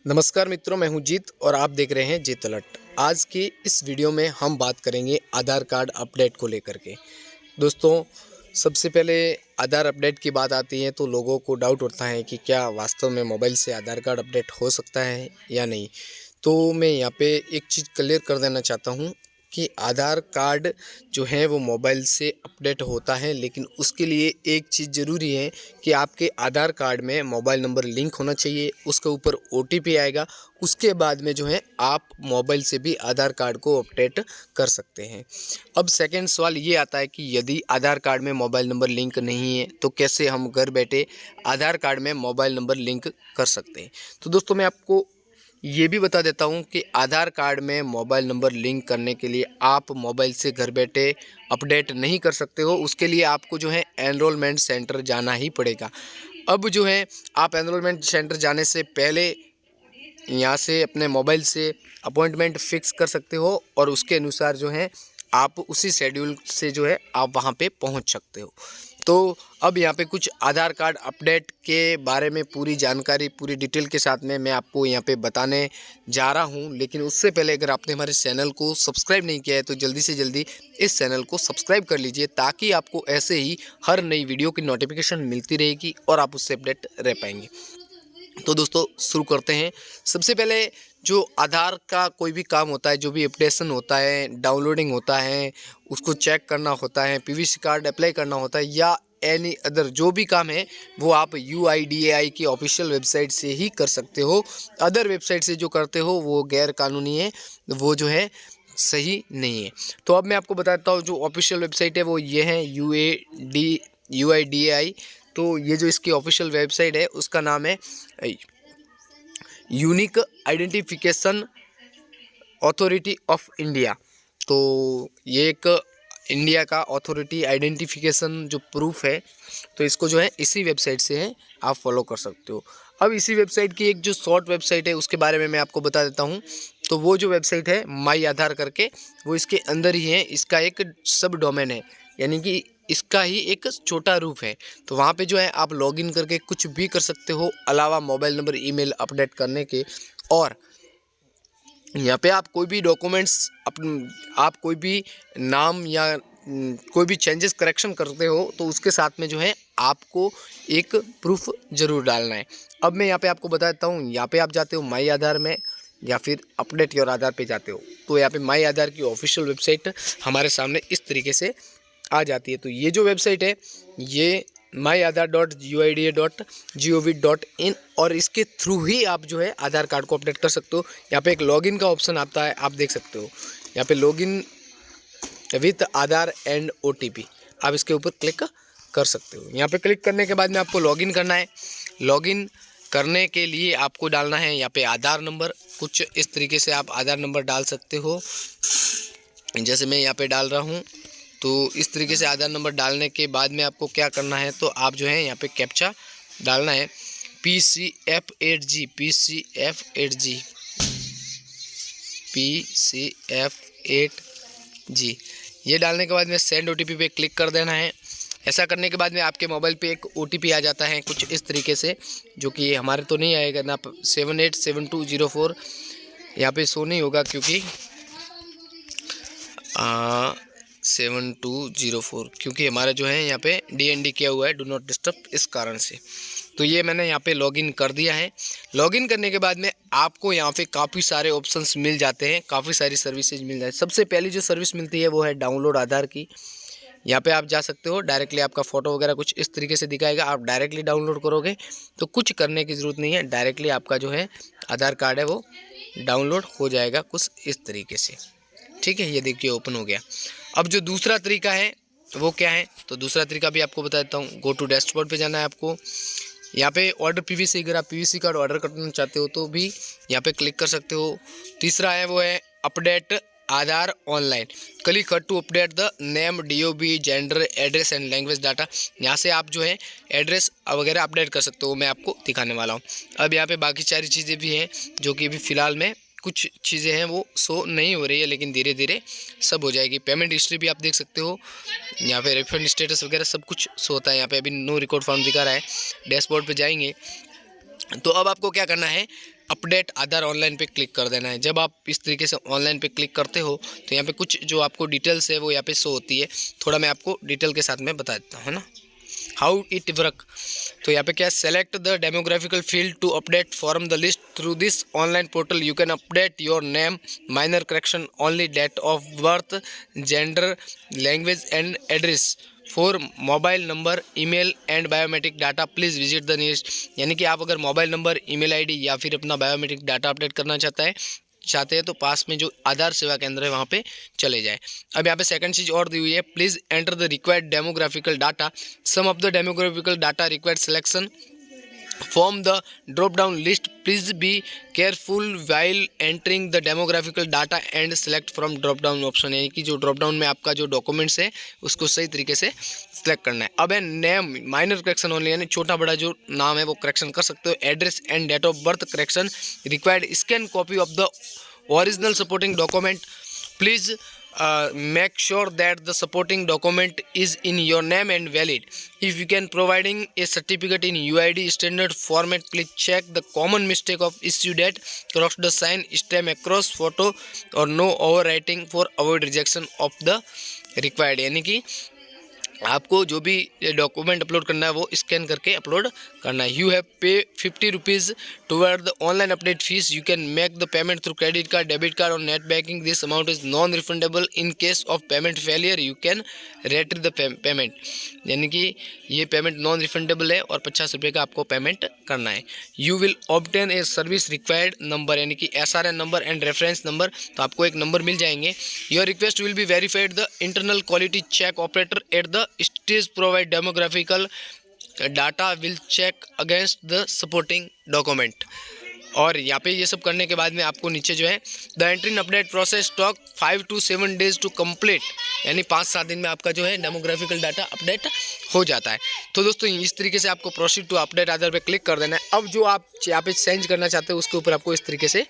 नमस्कार मित्रों, मैं हूं जीत और आप देख रहे हैं जीत अलर्ट। आज की इस वीडियो में हम बात करेंगे आधार कार्ड अपडेट को लेकर के। दोस्तों, सबसे पहले आधार अपडेट की बात आती है तो लोगों को डाउट उठता है कि क्या वास्तव में मोबाइल से आधार कार्ड अपडेट हो सकता है या नहीं। तो मैं यहाँ पे एक चीज़ क्लियर कर देना चाहता हूँ कि आधार कार्ड जो है वो मोबाइल से अपडेट होता है, लेकिन उसके लिए एक चीज़ ज़रूरी है कि आपके आधार कार्ड में मोबाइल नंबर लिंक होना चाहिए, उसके ऊपर OTP आएगा। उसके बाद में जो है आप मोबाइल से भी आधार कार्ड को अपडेट कर सकते हैं। अब सेकंड सवाल ये आता है कि यदि आधार कार्ड में मोबाइल नंबर लिंक नहीं है तो कैसे हम घर बैठे आधार कार्ड में मोबाइल नंबर लिंक कर सकते हैं। तो दोस्तों, मैं आपको ये भी बता देता हूँ कि आधार कार्ड में मोबाइल नंबर लिंक करने के लिए आप मोबाइल से घर बैठे अपडेट नहीं कर सकते हो। उसके लिए आपको जो है एनरोलमेंट सेंटर जाना ही पड़ेगा। अब जो है आप एनरोलमेंट सेंटर जाने से पहले यहाँ से अपने मोबाइल से अपॉइंटमेंट फ़िक्स कर सकते हो और उसके अनुसार जो है आप उसी शेड्यूल से जो है आप वहाँ पे पहुँच सकते हो। तो अब यहाँ पे कुछ आधार कार्ड अपडेट के बारे में पूरी जानकारी पूरी डिटेल के साथ में मैं आपको यहाँ पे बताने जा रहा हूँ। लेकिन उससे पहले अगर आपने हमारे चैनल को सब्सक्राइब नहीं किया है तो जल्दी से जल्दी इस चैनल को सब्सक्राइब कर लीजिए, ताकि आपको ऐसे ही हर नई वीडियो की नोटिफिकेशन मिलती रहेगी और आप उससे अपडेट रह पाएंगे। तो दोस्तों, शुरू करते हैं। सबसे पहले जो आधार का कोई भी काम होता है, जो भी अपडेशन होता है, डाउनलोडिंग होता है, उसको चेक करना होता है, PVC कार्ड अप्लाई करना होता है या एनी अदर जो भी काम है वो आप UIDAI की ऑफिशियल वेबसाइट से ही कर सकते हो। अदर वेबसाइट से जो करते हो वो गैर कानूनी है, वो जो है सही नहीं है। तो अब मैं आपको बताता हूँ, जो ऑफिशियल वेबसाइट है वो ये है UIDAI। तो ये जो इसकी ऑफिशियल वेबसाइट है उसका नाम है unique identification authority of India. तो ये एक इंडिया का अथॉरिटी आइडेंटिफिकेशन जो प्रूफ है, तो इसको जो है इसी वेबसाइट से है आप फॉलो कर सकते हो। अब इसी वेबसाइट की एक जो शॉर्ट वेबसाइट है उसके बारे में मैं आपको बता देता हूँ। तो वो जो वेबसाइट है माई आधार करके, वो इसके अंदर ही है। इसका एक सब डोमेन है, यानी कि इसका ही एक छोटा रूप है। तो वहाँ पे जो है आप लॉगिन करके कुछ भी कर सकते हो, अलावा मोबाइल नंबर ईमेल अपडेट करने के। और यहाँ पे आप कोई भी डॉक्यूमेंट्स आप कोई भी नाम या कोई भी चेंजेस करेक्शन करते हो तो उसके साथ में जो है आपको एक प्रूफ ज़रूर डालना है। अब मैं यहाँ पे आपको बता देता हूँ। यहाँ पे आप जाते हो माई आधार में या फिर अपडेट योर आधार पे जाते हो, तो यहाँ पे माई आधार की ऑफिशियल वेबसाइट हमारे सामने इस तरीके से आ जाती है। तो ये जो वेबसाइट है ये myaadhar.uida.gov.in, और इसके थ्रू ही आप जो है आधार कार्ड को अपडेट कर सकते हो। यहाँ पे एक लॉगिन का ऑप्शन आता है, आप देख सकते हो यहाँ पे login with Aadhaar and OTP, आप इसके ऊपर क्लिक कर सकते हो। यहाँ पे क्लिक करने के बाद में आपको लॉगिन करना है। लॉगिन करने के लिए आपको डालना है यहाँ पे आधार नंबर। कुछ इस तरीके से आप आधार नंबर डाल सकते हो, जैसे मैं यहाँ पे डाल रहा हूँ। तो इस तरीके से आधार नंबर डालने के बाद में आपको क्या करना है, तो आप जो है यहाँ पे कैप्चा डालना है PCF8G PCF8G। ये डालने के बाद में सेंड OTP पे क्लिक कर देना है। ऐसा करने के बाद में आपके मोबाइल पे एक OTP आ जाता है कुछ इस तरीके से, जो कि हमारे तो नहीं आएगा ना। 787204 यहाँ पे शो नहीं होगा, क्योंकि 7204, क्योंकि हमारा जो है यहाँ पे DND किया हुआ है, डू नॉट डिस्टर्ब, इस कारण से। तो ये मैंने यहाँ पे लॉगिन कर दिया है। लॉगिन करने के बाद में आपको यहाँ पे काफ़ी सारे ऑप्शंस मिल जाते हैं, काफ़ी सारी सर्विसेज मिल जाती है। सबसे पहली जो सर्विस मिलती है वो है डाउनलोड आधार की। यहाँ पे आप जा सकते हो, डायरेक्टली आपका फ़ोटो वगैरह कुछ इस तरीके से दिखाएगा, आप डायरेक्टली डाउनलोड करोगे तो कुछ करने की ज़रूरत नहीं है, डायरेक्टली आपका जो है आधार कार्ड है वो डाउनलोड हो जाएगा कुछ इस तरीके से। ठीक है, ये देखिए ओपन हो गया। अब जो दूसरा तरीका है वो क्या है, तो दूसरा तरीका भी आपको बता देता हूँ। गो टू डैशबोर्ड पे जाना है आपको। यहाँ पे ऑर्डर PVC, अगर आप PVC कार्ड ऑर्डर करना चाहते हो तो भी यहाँ पे क्लिक कर सकते हो। तीसरा है वो है update Aadhaar online. Click to update the name, DOB, gender, address and language data. यहाँ से आप जो है एड्रेस वगैरह अपडेट कर सकते हो, मैं आपको दिखाने वाला हूँ। अब यहाँ पे बाकी सारी चीज़ें भी हैं जो कि अभी फ़िलहाल में कुछ चीज़ें हैं वो शो नहीं हो रही है, लेकिन धीरे धीरे सब हो जाएगी। पेमेंट हिस्ट्री भी आप देख सकते हो, यहाँ पे रिफंड स्टेटस वगैरह सब कुछ शो होता है। यहाँ पे अभी नो रिकॉर्ड फाउंड दिखा रहा है। डैशबोर्ड पे जाएंगे तो अब आपको क्या करना है, अपडेट आधार ऑनलाइन पे क्लिक कर देना है। जब आप इस तरीके से ऑनलाइन पे क्लिक करते हो तो यहाँ पे कुछ जो आपको डिटेल्स है वो यहाँ पे शो होती है। थोड़ा मैं आपको डिटेल के साथ में बता देता हूँ, है ना, हाउ इट वर्क। तो यहाँ पे क्या, select the demographical field to update form the list through this online portal. You can update your name, minor correction only, date of birth, gender, language and address for mobile number, email and biometric data. Please visit the nearest. यानी कि आप अगर mobile number, email ID या फिर अपना biometric data update करना चाहते हैं तो पास में जो आधार सेवा केंद्र है वहाँ पे चले जाए। अब यहाँ पे सेकंड चीज़ और दी हुई है, please enter the required demographical data. Some of the demographical data required selection from the drop down list. Please be careful while entering the demographical data and select from drop down option। यानी कि जो drop down में आपका जो documents है उसको सही तरीके से सिलेक्ट करना है। अब है नेम, माइनर करेक्शन ओनली, यानी छोटा बड़ा जो नाम है वो करेक्शन कर सकते हो। Address and date of birth correction required. Scan copy of the original supporting document. Please make sure that the supporting document is in your name and valid. If you can providing a certificate in UID standard format, please check the common mistake of issue date, cross the sign, stamp across photo or no overwriting for avoid rejection of the required। यानी कि आपको जो भी document upload करना है वो scan करके upload करना है। You have pay 50 rupees toward the online update fee. You can make the payment through credit card, debit card or net banking. This amount is non refundable in case of payment failure. You can rate the payment. यानी कि ये payment non refundable है और 50 रुपये का आपको payment करना है। You will obtain a service required number, यानी कि SRN number and reference number, तो आपको एक नंबर मिल जाएंगे। Your request will be verified the internal quality check operator at the stage provide demographical data will check against the supporting document. और यहाँ पे ये सब करने के बाद में आपको नीचे जो है the entry in update process took 5 to 7 days to complete, यानी 5-7 दिन में आपका जो है डेमोग्राफिकल डाटा अपडेट हो जाता है। तो दोस्तों इस तरीके से आपको प्रोसीड टू अपडेट आधार पे क्लिक कर देना है। अब जो आप यहाँ पे चेंज करना चाहते हो उसके ऊपर आपको इस तरीके से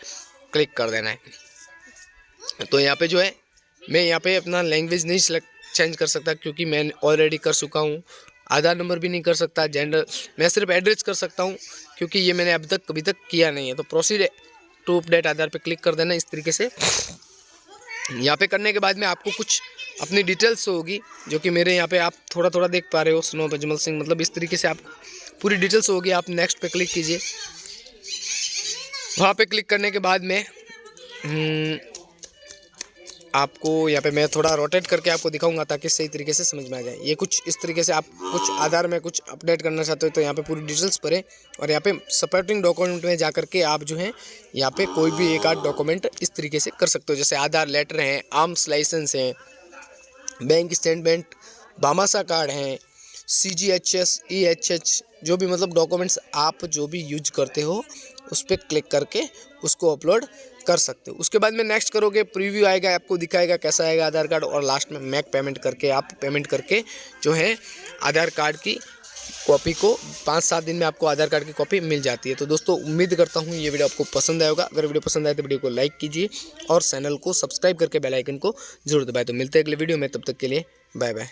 क्लिक कर देना है। तो यहाँ पे जो है मैं यहाँ पे अपना लैंग्वेज नहीं चेंज कर सकता क्योंकि मैं ऑलरेडी कर चुका हूँ। आधार नंबर भी नहीं कर सकता, जेंडर, मैं सिर्फ एड्रेस कर सकता हूँ क्योंकि ये मैंने अभी तक कभी तक किया नहीं है। तो प्रोसीड टू अपडेट आधार पे क्लिक कर देना इस तरीके से। यहाँ पे करने के बाद में आपको कुछ अपनी डिटेल्स होगी जो कि मेरे यहाँ पे आप थोड़ा थोड़ा देख पा रहे हो, स्नो अजमल सिंह, मतलब इस तरीके से आप पूरी डिटेल्स होगी। आप नेक्स्ट पे क्लिक कीजिए। वहाँ पे क्लिक करने के बाद में आपको यहाँ पे मैं थोड़ा रोटेट करके आपको दिखाऊंगा ताकि सही तरीके से समझ में आ जाए। ये कुछ इस तरीके से आप कुछ आधार में कुछ अपडेट करना चाहते हो तो यहाँ पे पूरी डिटेल्स भरें और यहाँ पे सपोर्टिंग डॉक्यूमेंट में जा करके आप जो है यहाँ पे कोई भी एक आध डॉक्यूमेंट इस तरीके से कर सकते हो। जैसे आधार लेटर हैं, आर्म्स लाइसेंस हैं, बैंक स्टेटमेंट, भामाशाह कार्ड हैं, CGHS, EHH, जो भी मतलब डॉक्यूमेंट्स आप जो भी यूज करते हो उस पर क्लिक करके उसको अपलोड कर सकते हो। उसके बाद में नेक्स्ट करोगे, प्रीव्यू आएगा, आपको दिखाएगा कैसा आएगा आधार कार्ड, और लास्ट में मेक पेमेंट करके आप पेमेंट करके जो है आधार कार्ड की कॉपी को 5-7 दिन में आपको आधार कार्ड की कॉपी मिल जाती है। तो दोस्तों उम्मीद करता हूँ ये वीडियो आपको पसंद आएगा। अगर वीडियो पसंद आए तो वीडियो को लाइक कीजिए और चैनल को सब्सक्राइब करके बेल आइकन को जरूर दबाएं। तो मिलते हैं अगले वीडियो में, तब तक के लिए बाय बाय।